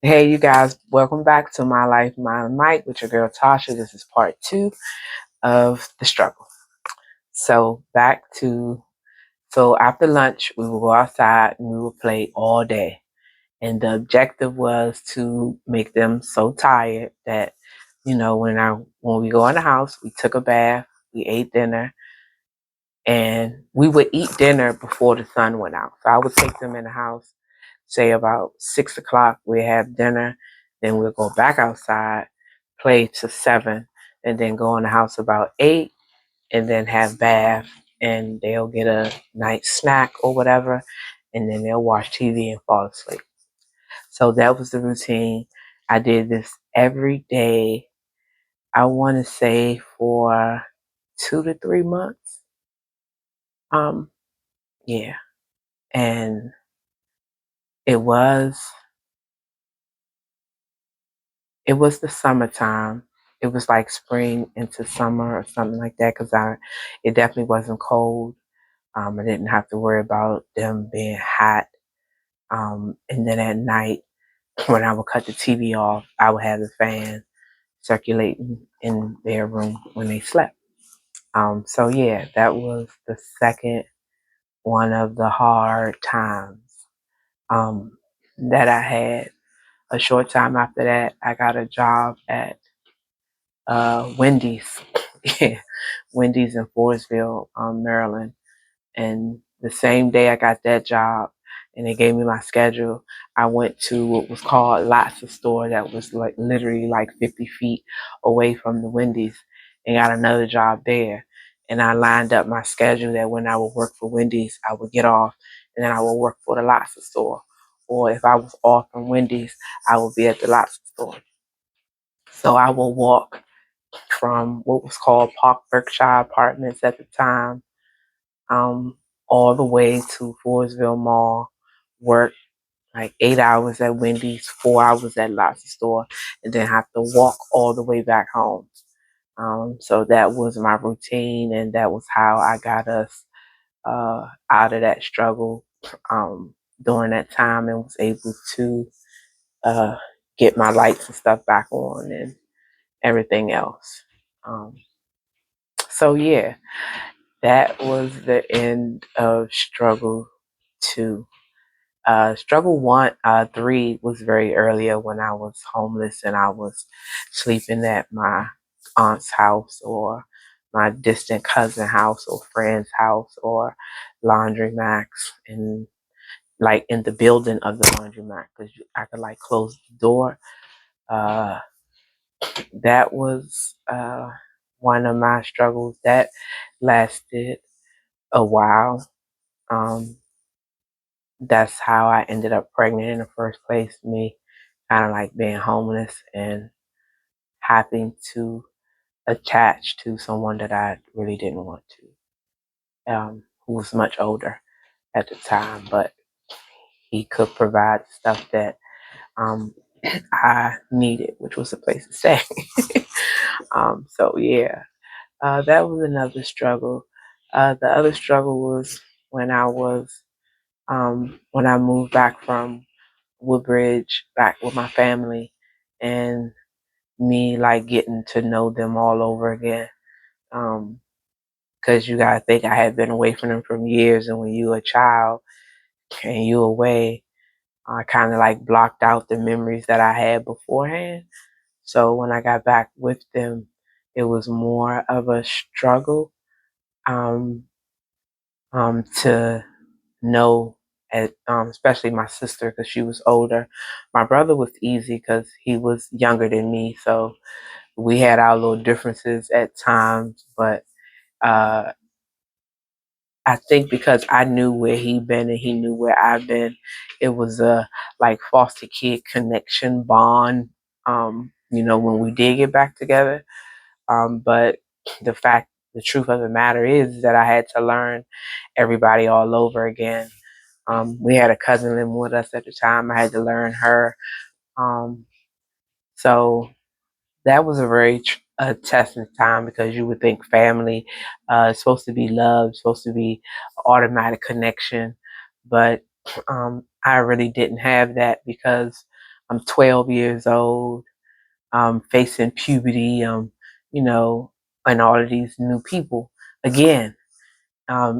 Hey, you guys, welcome back to My Life, My Mic with your girl Tasha. This is part two of the struggle. So after lunch, we will go outside and we will play all day. And the objective was to make them so tired that, when we go in the house, we took a bath, we ate dinner, and we would eat dinner before the sun went out. So I would take them in the house, say about 6 o'clock, we have dinner, then we'll go back outside, play to 7, and then go in the house about 8, and then have bath, and they'll get a night snack or whatever, and then they'll watch TV and fall asleep. So that was the routine. I did this every day. I want to say for 2 to 3 months. Um, yeah, and it was it was the summertime. It was like spring into summer or something like that because it definitely wasn't cold. I didn't have to worry about them being hot. And then at night, when I would cut the TV off, I would have the fan circulating in their room when they slept. So yeah, that was the second one of the hard times um, that I had. A short time after that, I got a job at Wendy's, yeah, Wendy's in Forestville, Maryland. And the same day I got that job and they gave me my schedule, I went to what was called Lots of Store that was like literally like 50 feet away from the Wendy's and got another job there. And I lined up my schedule that when I would work for Wendy's, I would get off and then I would work for the Lots of Store. Or if I was off from Wendy's, I would be at the Lots of Store. So I will walk from what was called Park Berkshire Apartments at the time, um, all the way to Forestville Mall, work like 8 hours at Wendy's, 4 hours at Lobster Store, and then have to walk all the way back home. So that was my routine, and that was how I got us out of that struggle during that time and was able to uh, get my lights and stuff back on and everything else. Um, so yeah, that was the end of struggle two. Struggle one, three was very earlier when I was homeless and I was sleeping at my aunt's house or my distant cousin house or friend's house or laundromats and like in the building of the laundromat because I could like close the door. Uh, that was one of my struggles that lasted a while. Um, that's how I ended up pregnant in the first place. Me kind of like being homeless and having to attach to someone that I really didn't want to, who was much older at the time, but he could provide stuff that um, I needed, which was a place to stay. So yeah, that was another struggle. The other struggle was when when I moved back from Woodbridge back with my family and me like getting to know them all over again. Cause you gotta think I had been away from them for years and when you a child and you away, I kind of like blocked out the memories that I had beforehand. So when I got back with them, it was more of a struggle um, to know, especially my sister because she was older. My brother was easy because he was younger than me, so we had our little differences at times. But uh, I think because I knew where he'd been and he knew where I've been, it was a like foster kid connection bond. When we did get back together. But the truth of the matter is that I had to learn everybody all over again. We had a cousin living with us at the time. I had to learn her. Um, so that was a very testing time because you would think family is supposed to be love, supposed to be automatic connection, but I really didn't have that because I'm 12 years old, facing puberty, you know, and all of these new people. Again,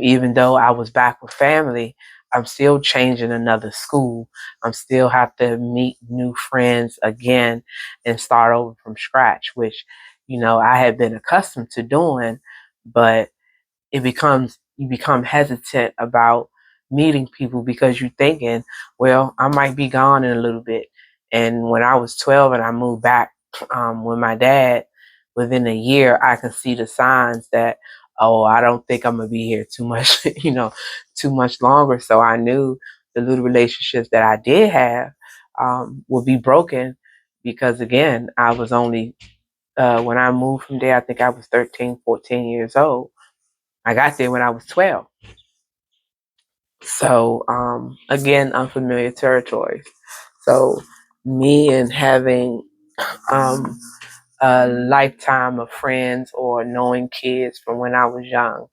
even though I was back with family, I'm still changing another school. I'm still have to meet new friends again and start over from scratch, which, I had been accustomed to doing, but you become hesitant about meeting people because you're thinking, well, I might be gone in a little bit. And when I was 12 and I moved back with my dad, within a year, I can see the signs that, oh, I don't think I'm gonna be here too much, too much longer. So I knew the little relationships that I did have would be broken because, again, I was only when I moved from there, I think I was 13, 14 years old. I got there when I was 12. So, again, unfamiliar territories. So, me and having um, a lifetime of friends or knowing kids from when I was young,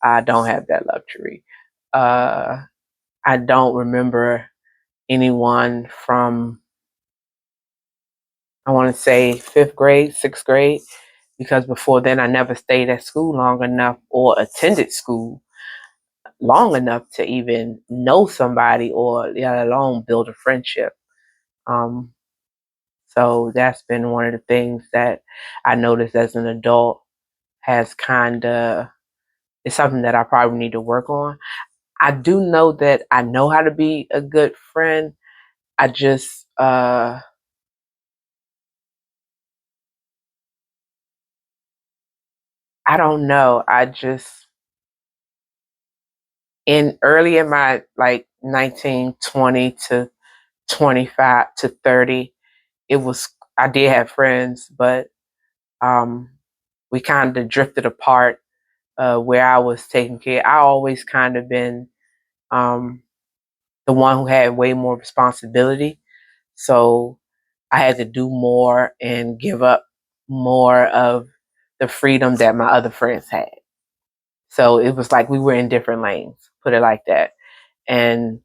I don't have that luxury. Uh, I don't remember anyone from, I want to say, fifth grade, sixth grade, because before then I never stayed at school long enough or attended school long enough to even know somebody or let alone build a friendship. Um, so that's been one of the things that I noticed as an adult has kind of, it's something that I probably need to work on. I do know that I know how to be a good friend. I just, I don't know. I just, in early in my like 19, 20 to 25 to 30, it was, I did have friends, but um, we kind of drifted apart where I was taking care. I always kind of been um, the one who had way more responsibility. So I had to do more and give up more of the freedom that my other friends had. So it was like we were in different lanes, put it like that. And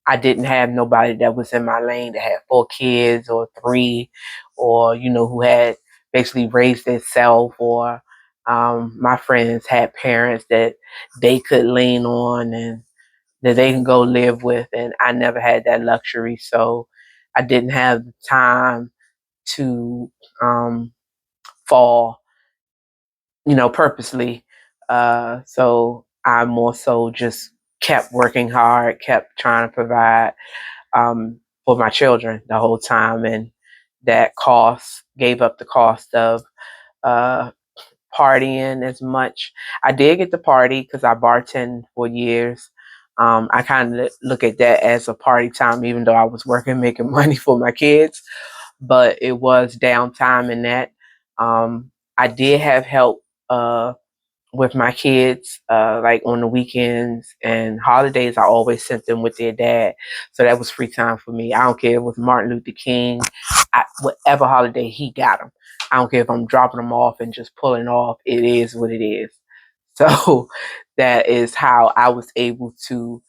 I didn't have nobody that was in my lane that had 4 kids or 3, or who had basically raised themselves, or my friends had parents that they could lean on and that they can go live with, and I never had that luxury. So I didn't have the time to fall, purposely. So I more so just kept working hard, kept trying to provide for my children the whole time, and that cost gave up the cost of uh, partying as much. I did get to party because I bartended for years. I kind of look at that as a party time, even though I was working, making money for my kids, but it was downtime in that. I did have help with my kids, like on the weekends and holidays. I always sent them with their dad, so that was free time for me. I don't care if it was Martin Luther King, whatever holiday he got them. I don't care if I'm dropping them off and just pulling off. It is what it is. So that is how I was able to,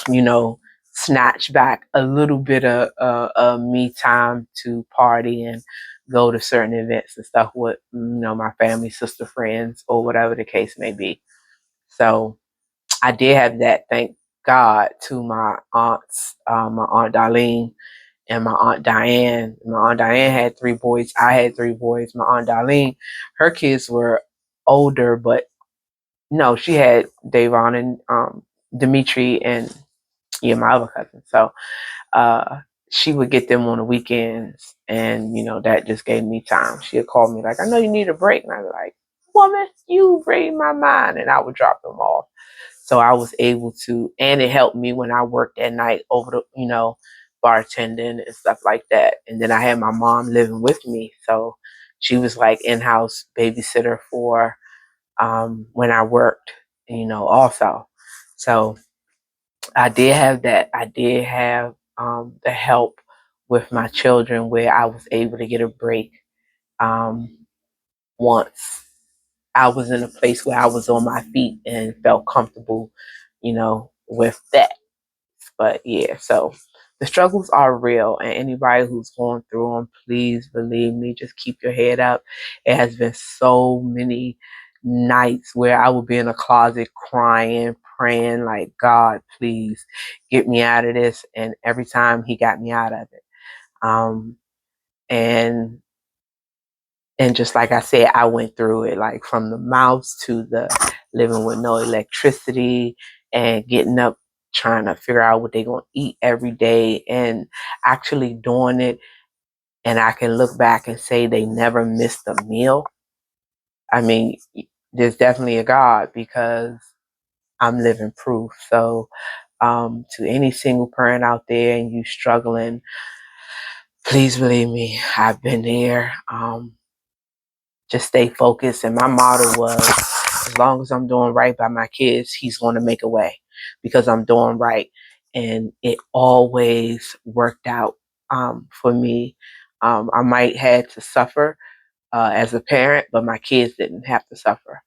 you know, snatch back a little bit of me time to party and go to certain events and stuff with, my family, sister, friends, or whatever the case may be. So I did have that, thank God, to my aunts, my aunt Darlene and my aunt Diane. My aunt Diane had 3 boys. I had 3 boys. My aunt Darlene, her kids were older, but no, she had Davon and Dimitri and, yeah, my other cousin. So uh, she would get them on the weekends, and that just gave me time. She'd call me like, "I know you need a break," and I'd be like, "Woman, you read my mind," and I would drop them off. So I was able to, and it helped me when I worked at night over the, bartending and stuff like that. And then I had my mom living with me, so she was like in-house babysitter for when I worked, also. So I did have that. I did have the help with my children where I was able to get a break um, once I was in a place where I was on my feet and felt comfortable, with that. But yeah, so the struggles are real, and anybody who's going through them, please believe me, just keep your head up. It has been so many nights where I would be in a closet crying, praying like, God, please get me out of this. And every time he got me out of it. Um, and and just like I said, I went through it, like from the mouse to the living with no electricity and getting up trying to figure out what they're going to eat every day and actually doing it. And I can look back and say they never missed a meal. I mean, there's definitely a God because I'm living proof. So, to any single parent out there and you struggling, please believe me, I've been there. Just stay focused. And my motto was, as long as I'm doing right by my kids, he's going to make a way because I'm doing right. And it always worked out for me. I might had to suffer as a parent, but my kids didn't have to suffer.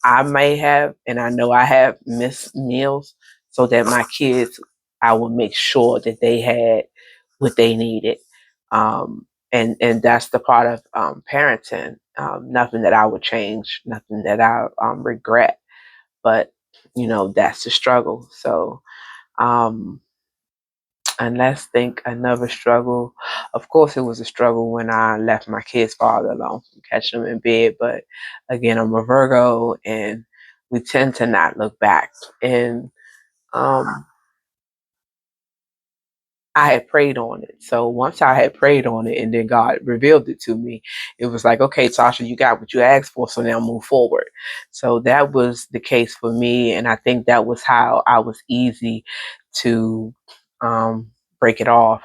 I may have, and I know I have missed meals so that my kids, I would make sure that they had what they needed. And that's the part of parenting. Nothing that I would change, nothing that I regret, but that's the struggle. So, um, and let's think another struggle. Of course, it was a struggle when I left my kid's father alone from catching them in bed. But again, I'm a Virgo, and we tend to not look back. And um, I had prayed on it. So once I had prayed on it, and then God revealed it to me, it was like, okay, Tasha, you got what you asked for. So now move forward. So that was the case for me, and I think that was how I was easy to break it off.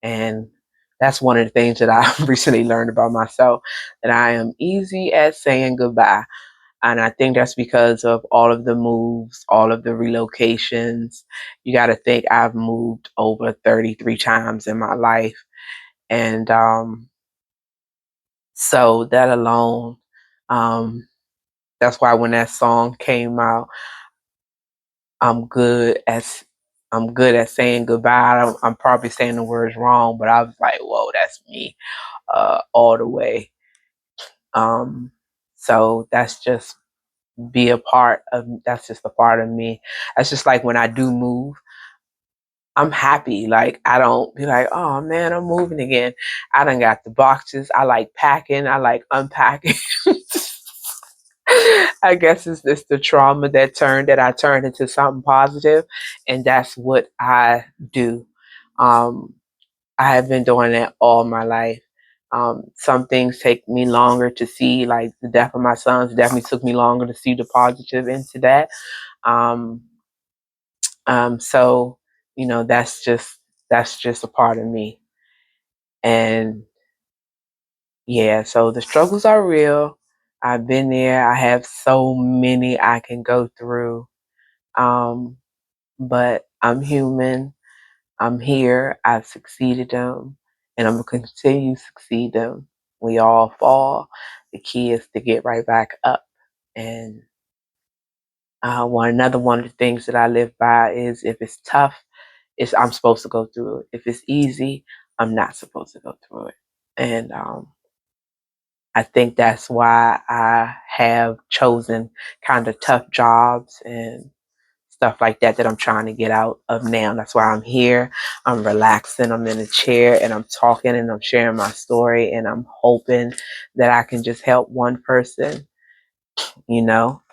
And that's one of the things that I recently learned about myself, that I am easy at saying goodbye. And I think that's because of all of the moves, all of the relocations. You got to think I've moved over 33 times in my life. And so that alone, um, that's why when that song came out, I'm good at I'm good at saying goodbye. I'm probably saying the words wrong, but I was like, whoa, that's me all the way. Um, so that's just a part of me. That's just like when I do move, I'm happy. Like I don't be like, oh man, I'm moving again. I done got the boxes. I like packing. I like unpacking. I guess it's the trauma that I turned into something positive, and that's what I do. Um, I have been doing that all my life. Some things take me longer to see, like the death of my sons definitely took me longer to see the positive into that. Um, so that's just a part of me. And yeah, so the struggles are real. I've been there. I have so many I can go through. Um, but I'm human. I'm here. I've succeeded them, and I'm gonna continue to succeed them. We all fall. The key is to get right back up. And one of the things that I live by is if it's tough, I'm supposed to go through it. If it's easy, I'm not supposed to go through it. And I think that's why I have chosen kind of tough jobs and stuff like that I'm trying to get out of now. That's why I'm here. I'm relaxing. I'm in a chair and I'm talking and I'm sharing my story, and I'm hoping that I can just help one person,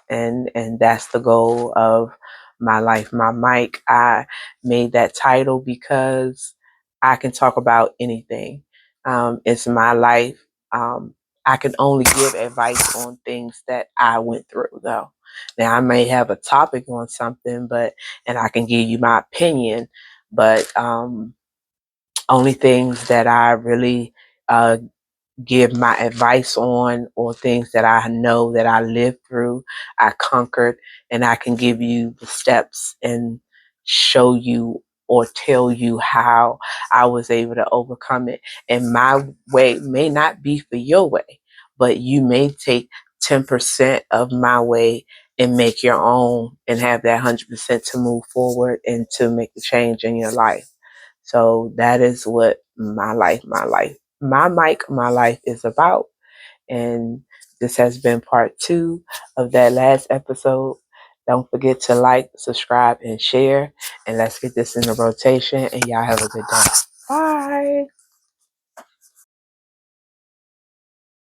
and that's the goal of my life. My mic, I made that title because I can talk about anything. It's my life. um, I can only give advice on things that I went through, though. Now I may have a topic on something, and I can give you my opinion, but only things that I really uh, give my advice on, or things that I know that I lived through, I conquered, and I can give you the steps and show you or tell you how I was able to overcome it. And my way may not be for your way, but you may take 10% of my way and make your own and have that 100% to move forward and to make the change in your life. So that is what my life is about. And this has been part 2 of that last episode. Don't forget to like, subscribe, and share. And let's get this in the rotation. And y'all have a good day. Bye.